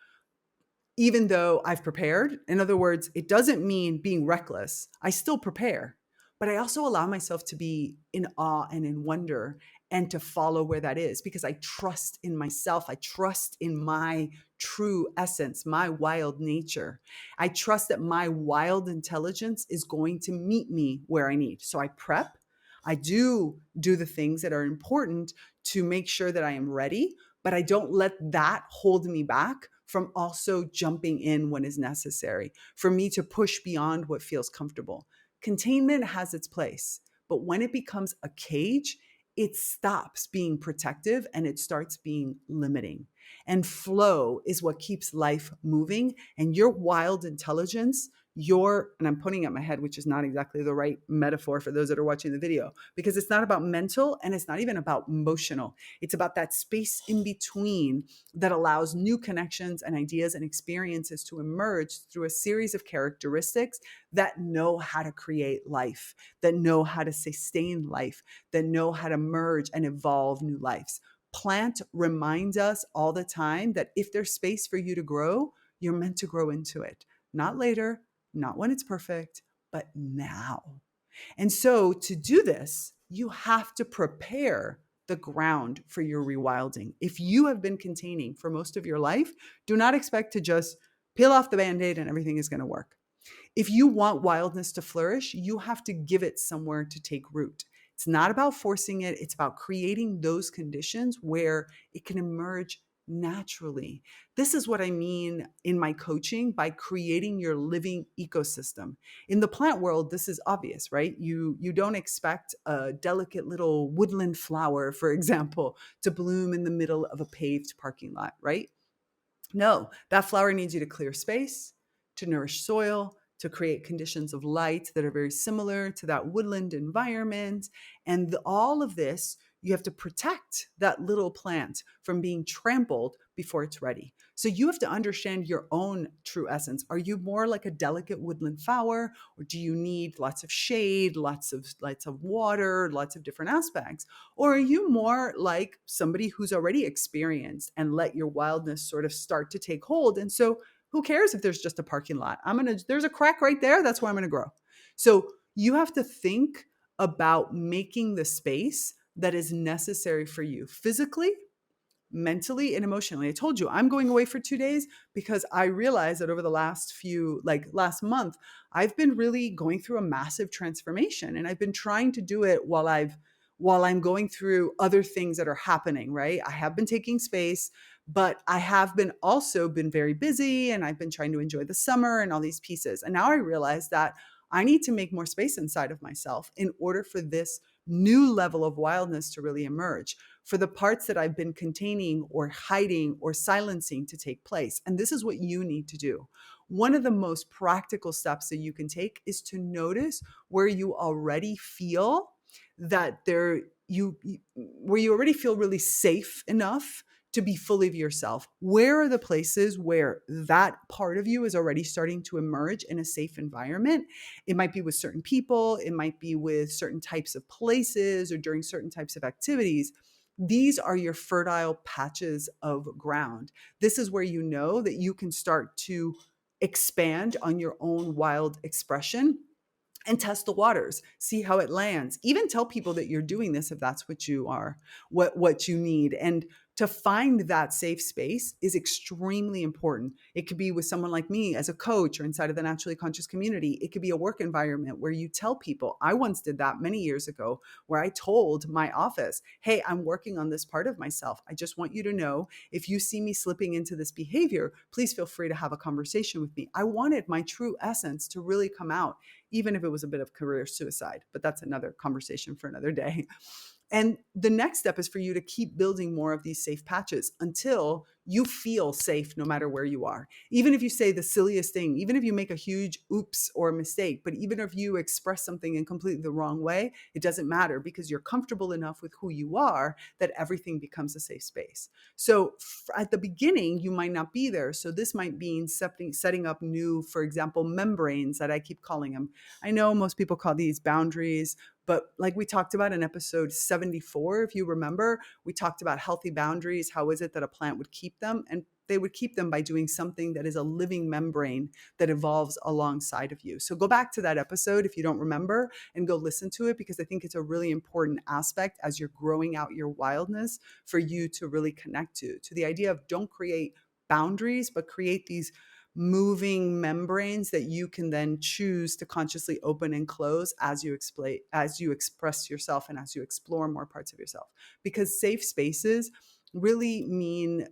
even though I've prepared. In other words, it doesn't mean being reckless. I still prepare, but I also allow myself to be in awe and in wonder and to follow where that is because I trust in myself. I trust in my true essence, my wild nature. I trust that my wild intelligence is going to meet me where I need. So I prep. I do the things that are important to make sure that I am ready, but I don't let that hold me back from also jumping in when is necessary for me to push beyond what feels comfortable. Containment has its place, but when it becomes a cage, it stops being protective and it starts being limiting. And flow is what keeps life moving. And your wild intelligence, and I'm pointing at my head, which is not exactly the right metaphor for those that are watching the video, because it's not about mental and it's not even about emotional. It's about that space in between that allows new connections and ideas and experiences to emerge through a series of characteristics that know how to create life, that know how to sustain life, that know how to merge and evolve new lives. Plant reminds us all the time that if there's space for you to grow, you're meant to grow into it. Not later, not when it's perfect, but now. And so to do this, you have to prepare the ground for your rewilding. If you have been containing for most of your life, do not expect to just peel off the Band-Aid and everything is going to work. If you want wildness to flourish, you have to give it somewhere to take root. It's not about forcing it. It's about creating those conditions where it can emerge naturally. This is what I mean in my coaching by creating your living ecosystem. In the plant world, this is obvious, right? You don't expect a delicate little woodland flower, for example, to bloom in the middle of a paved parking lot, right? No, that flower needs you to clear space, to nourish soil, to create conditions of light that are very similar to that woodland environment. And all of this you have to protect that little plant from being trampled before it's ready. So you have to understand your own true essence. Are you more like a delicate woodland flower, or do you need lots of shade, lots of water, lots of different aspects? Or are you more like somebody who's already experienced and let your wildness sort of start to take hold? And so who cares if there's just a parking lot? There's a crack right there. That's where I'm going to grow. So you have to think about making the space that is necessary for you physically, mentally, and emotionally. I told you I'm going away for 2 days because I realized that over the last month, I've been really going through a massive transformation, and I've been trying to do it while I'm going through other things that are happening, right? I have been taking space, but I have been also been very busy, and I've been trying to enjoy the summer and all these pieces. And now I realize that I need to make more space inside of myself in order for this new level of wildness to really emerge, for the parts that I've been containing or hiding or silencing to take place. And this is what you need to do. One of the most practical steps that you can take is to notice where you already feel that where you already feel really safe enough to be fully of yourself. Where are the places where that part of you is already starting to emerge in a safe environment? It might be with certain people, it might be with certain types of places or during certain types of activities. These are your fertile patches of ground. This is where you know that you can start to expand on your own wild expression and test the waters, see how it lands. Even tell people that you're doing this if that's what you are, what you need. And to find that safe space is extremely important. It could be with someone like me as a coach or inside of the naturally conscious community. It could be a work environment where you tell people. I once did that many years ago, where I told my office, hey, I'm working on this part of myself. I just want you to know, if you see me slipping into this behavior, please feel free to have a conversation with me. I wanted my true essence to really come out, even if it was a bit of career suicide, but that's another conversation for another day. And the next step is for you to keep building more of these safe patches until you feel safe no matter where you are. Even if you say the silliest thing, even if you make a huge oops or a mistake, but even if you express something in completely the wrong way, it doesn't matter, because you're comfortable enough with who you are that everything becomes a safe space. So at the beginning, you might not be there. So this might mean setting up new, for example, membranes, that I keep calling them. I know most people call these boundaries, but like we talked about in episode 74, if you remember, we talked about healthy boundaries. How is it that a plant would keep them? And they would keep them by doing something that is a living membrane that evolves alongside of you. So go back to that episode if you don't remember and go listen to it, because I think it's a really important aspect as you're growing out your wildness for you to really connect to the idea of don't create boundaries, but create these moving membranes that you can then choose to consciously open and close as you express yourself and as you explore more parts of yourself. Because safe spaces really mean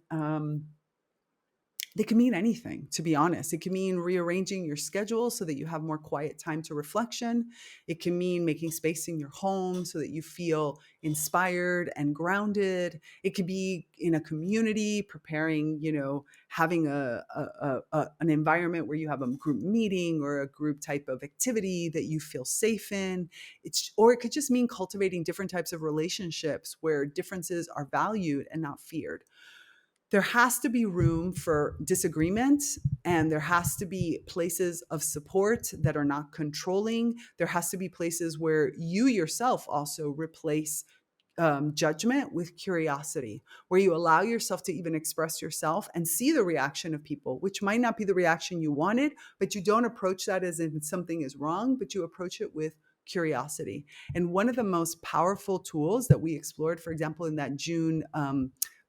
they can mean anything, to be honest. It can mean rearranging your schedule so that you have more quiet time to reflection. It can mean making space in your home so that you feel inspired and grounded. It could be in a community, preparing, having an environment where you have a group meeting or a group type of activity that you feel safe in. Or it could just mean cultivating different types of relationships where differences are valued and not feared. There has to be room for disagreement, and there has to be places of support that are not controlling. There has to be places where you yourself also replace judgment with curiosity, where you allow yourself to even express yourself and see the reaction of people, which might not be the reaction you wanted, but you don't approach that as if something is wrong, but you approach it with curiosity. And one of the most powerful tools that we explored, for example, in that June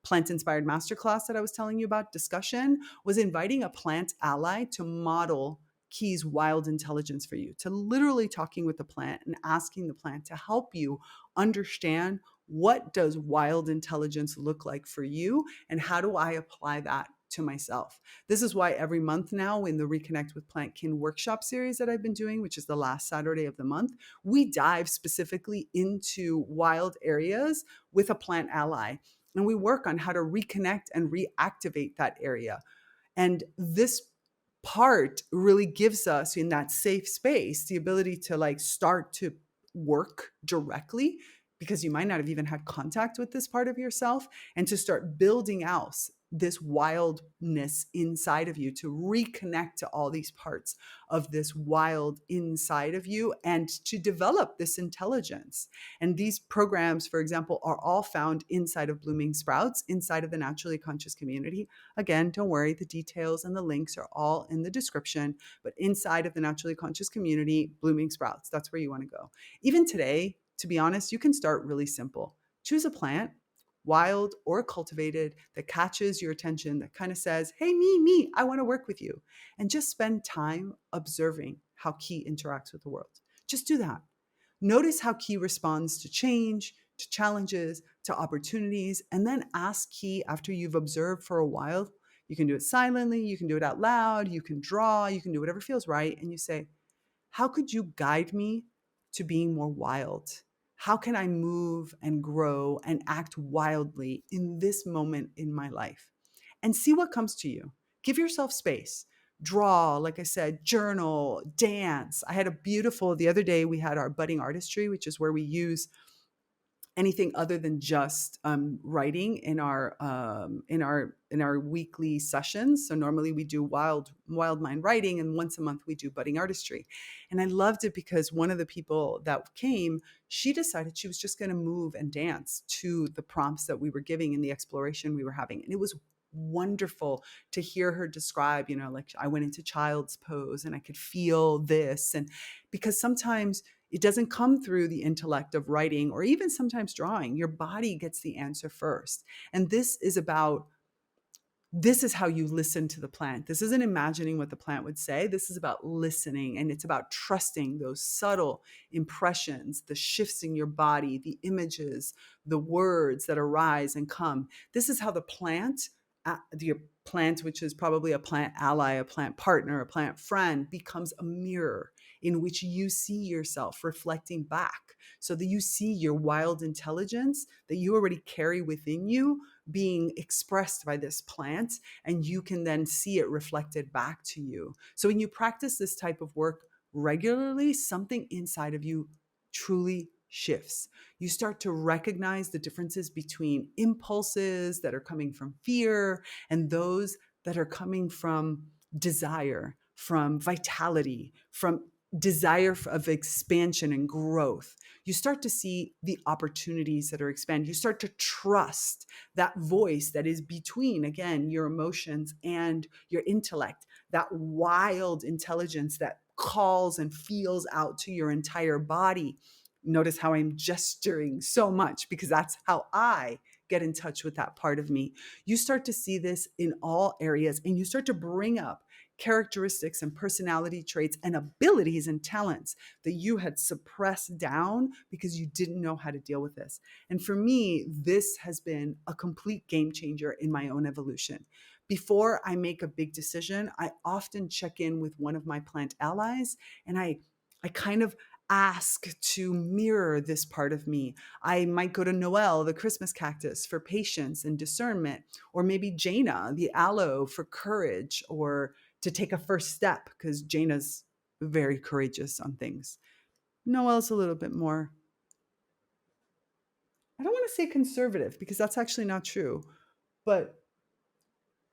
plant-inspired masterclass that I was telling you about discussion, was inviting a plant ally to model Key's wild intelligence for you, to literally talking with the plant and asking the plant to help you understand, what does wild intelligence look like for you, and how do I apply that to myself? This is why every month now, in the Reconnect with Plantkin workshop series that I've been doing, which is the last Saturday of the month, we dive specifically into wild areas with a plant ally. And we work on how to reconnect and reactivate that area. And this part really gives us, in that safe space, the ability to start to work directly, because you might not have even had contact with this part of yourself, and to start building out this wildness inside of you, to reconnect to all these parts of this wild inside of you, and to develop this intelligence. And these programs, for example, are all found inside of Blooming Sprouts, inside of the Naturally Conscious community. Again, don't worry, the details and the links are all in the description, but inside of the Naturally Conscious community, Blooming Sprouts, that's where you want to go. Even today, to be honest, you can start really simple. Choose a plant, wild or cultivated, that catches your attention, that kind of says, hey, me, I want to work with you. And just spend time observing how Key interacts with the world. Just do that. Notice how Key responds to change, to challenges, to opportunities, and then ask Key after you've observed for a while. You can do it silently, you can do it out loud, you can draw, you can do whatever feels right. And you say, how could you guide me to being more wild? How can I move and grow and act wildly in this moment in my life? And see what comes to you. Give yourself space. Draw, like I said, journal, dance. I had the other day we had our budding artistry, which is where we use anything other than just writing in our weekly sessions. So normally we do wild mind writing, and once a month we do budding artistry. And I loved it because one of the people that came, she decided she was just going to move and dance to the prompts that we were giving in the exploration we were having. And it was wonderful to hear her describe, like I went into child's pose and I could feel this. And because sometimes it doesn't come through the intellect of writing or even sometimes drawing. Your body gets the answer first. And this is how you listen to the plant. This isn't imagining what the plant would say. This is about listening, and it's about trusting those subtle impressions, the shifts in your body, the images, the words that arise and come. This is how the plant, which is probably a plant ally, a plant partner, a plant friend, becomes a mirror in which you see yourself reflecting back, so that you see your wild intelligence that you already carry within you being expressed by this plant, and you can then see it reflected back to you. So when you practice this type of work regularly, something inside of you truly shifts. You start to recognize the differences between impulses that are coming from fear and those that are coming from desire, from vitality, from desire of expansion and growth. You start to see the opportunities that are expanded. You start to trust that voice that is between, again, your emotions and your intellect, that wild intelligence that calls and feels out to your entire body. Notice how I'm gesturing so much, because that's how I get in touch with that part of me. You start to see this in all areas, and you start to bring up characteristics and personality traits and abilities and talents that you had suppressed down because you didn't know how to deal with this. And for me, this has been a complete game changer in my own evolution. Before I make a big decision, I often check in with one of my plant allies, and I kind of ask to mirror this part of me. I might go to Noel, the Christmas cactus, for patience and discernment, or maybe Jaina, the aloe, for courage, or to take a first step, because Jaina's very courageous on things. Noel's a little bit more, I don't want to say conservative, because that's actually not true, but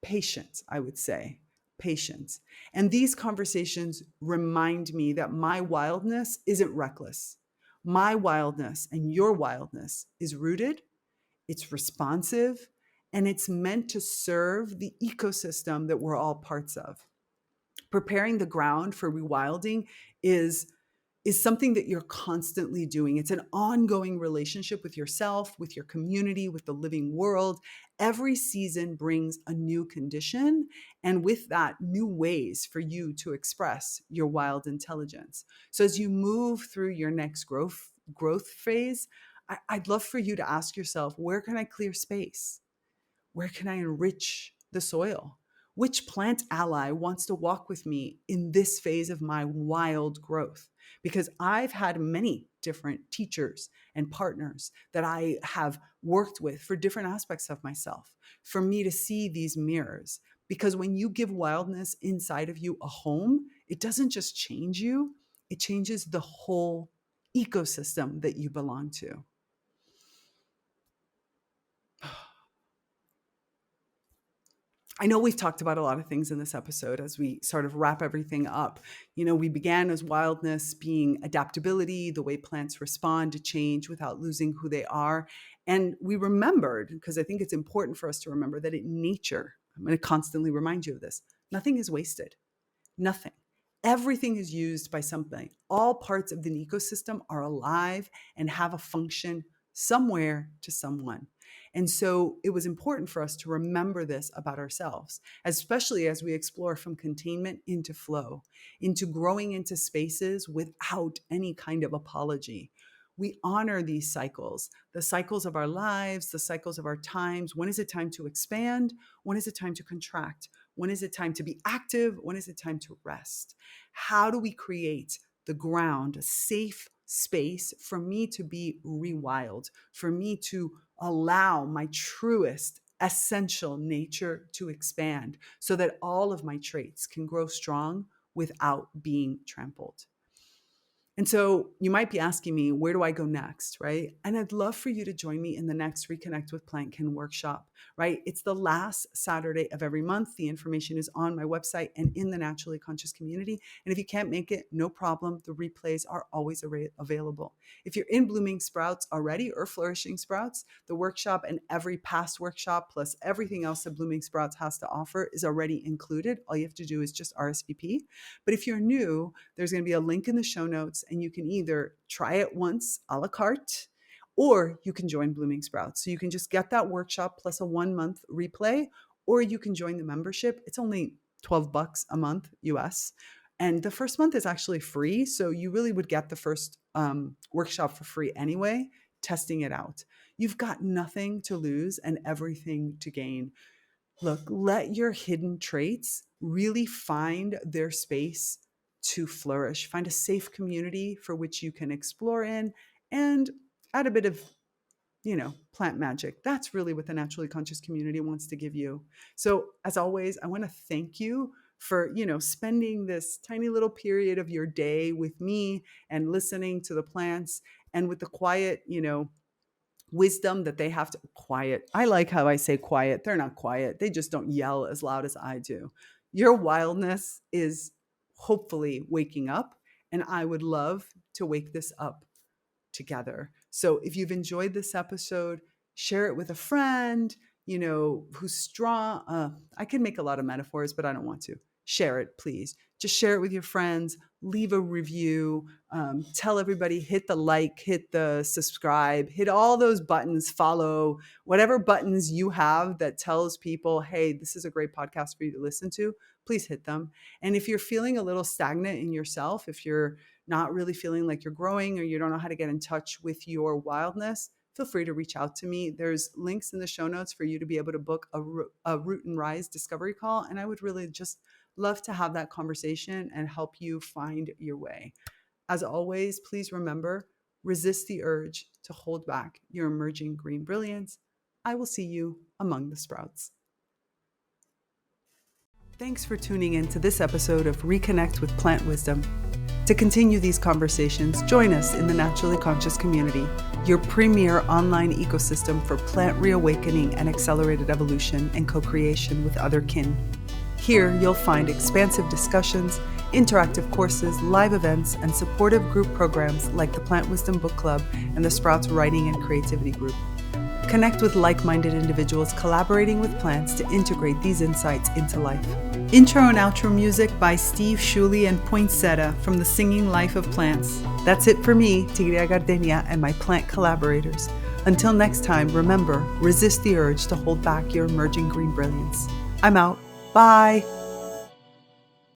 patient, I would say. Patience. And these conversations remind me that my wildness isn't reckless. My wildness and your wildness is rooted, it's responsive, and it's meant to serve the ecosystem that we're all parts of. Preparing the ground for rewilding is something that you're constantly doing. It's an ongoing relationship with yourself, with your community, with the living world. Every season brings a new condition, and with that, new ways for you to express your wild intelligence. So as you move through your next growth phase, I'd love for you to ask yourself, where can I clear space? Where can I enrich the soil? Which plant ally wants to walk with me in this phase of my wild growth? Because I've had many different teachers and partners that I have worked with for different aspects of myself, for me to see these mirrors. Because when you give wildness inside of you a home, it doesn't just change you, it changes the whole ecosystem that you belong to. I know we've talked about a lot of things in this episode as we sort of wrap everything up. We began as wildness being adaptability, the way plants respond to change without losing who they are. And we remembered, because I think it's important for us to remember, that in nature, I'm going to constantly remind you of this, nothing is wasted. Nothing. Everything is used by something. All parts of the ecosystem are alive and have a function somewhere to someone. And so it was important for us to remember this about ourselves, especially as we explore from containment into flow, into growing into spaces without any kind of apology. We honor these cycles, the cycles of our lives, the cycles of our times. When is it time to expand? When is it time to contract? When is it time to be active? When is it time to rest? How do we create the ground, a safe space for me to be rewild, for me to allow my truest essential nature to expand so that all of my traits can grow strong without being trampled? And so you might be asking me, where do I go next, right? And I'd love for you to join me in the next Reconnect with Plantkin workshop, right? It's the last Saturday of every month. The information is on my website and in the Naturally Conscious community. And if you can't make it, no problem. The replays are always available. If you're in blooming sprouts already or flourishing sprouts, the workshop and every past workshop plus everything else that Blooming Sprouts has to offer is already included. All you have to do is just RSVP. But if you're new, there's going to be a link in the show notes, and you can either try it once a la carte, or you can join Blooming Sprouts. So you can just get that workshop plus a 1-month replay, or you can join the membership. It's only $12 a month US. And the first month is actually free. So you really would get the first workshop for free anyway, testing it out. You've got nothing to lose and everything to gain. Look, let your hidden traits really find their space to flourish. Find a safe community for which you can explore in and add a bit of, plant magic. That's really what the Naturally Conscious community wants to give you. So as always, I want to thank you for, spending this tiny little period of your day with me and listening to the plants and with the quiet, wisdom that they have to quiet. I like how I say quiet. They're not quiet. They just don't yell as loud as I do. Your wildness is hopefully waking up, and I would love to wake this up together. So if you've enjoyed this episode, share it with a friend, who's strong. I can make a lot of metaphors, but I don't want to. Share it, please. Just share it with your friends, leave a review, tell everybody, hit the like, hit the subscribe, hit all those buttons, follow, whatever buttons you have that tells people, hey, this is a great podcast for you to listen to, please hit them. And if you're feeling a little stagnant in yourself, if you're not really feeling like you're growing or you don't know how to get in touch with your wildness, feel free to reach out to me. There's links in the show notes for you to be able to book a Root and Rise discovery call. And I would really just love to have that conversation and help you find your way. As always, please remember, resist the urge to hold back your emerging green brilliance. I will see you among the sprouts. Thanks for tuning in to this episode of Reconnect with Plant Wisdom. To continue these conversations, join us in the Naturally Conscious community, your premier online ecosystem for plant reawakening and accelerated evolution and co-creation with other kin. Here, you'll find expansive discussions, interactive courses, live events, and supportive group programs like the Plant Wisdom Book Club and the Sprouts Writing and Creativity Group. Connect with like-minded individuals collaborating with plants to integrate these insights into life. Intro and outro music by Steve Shuley and Poinsettia from The Singing Life of Plants. That's it for me, Tigria Gardenia, and my plant collaborators. Until next time, remember, resist the urge to hold back your emerging green brilliance. I'm out. Bye.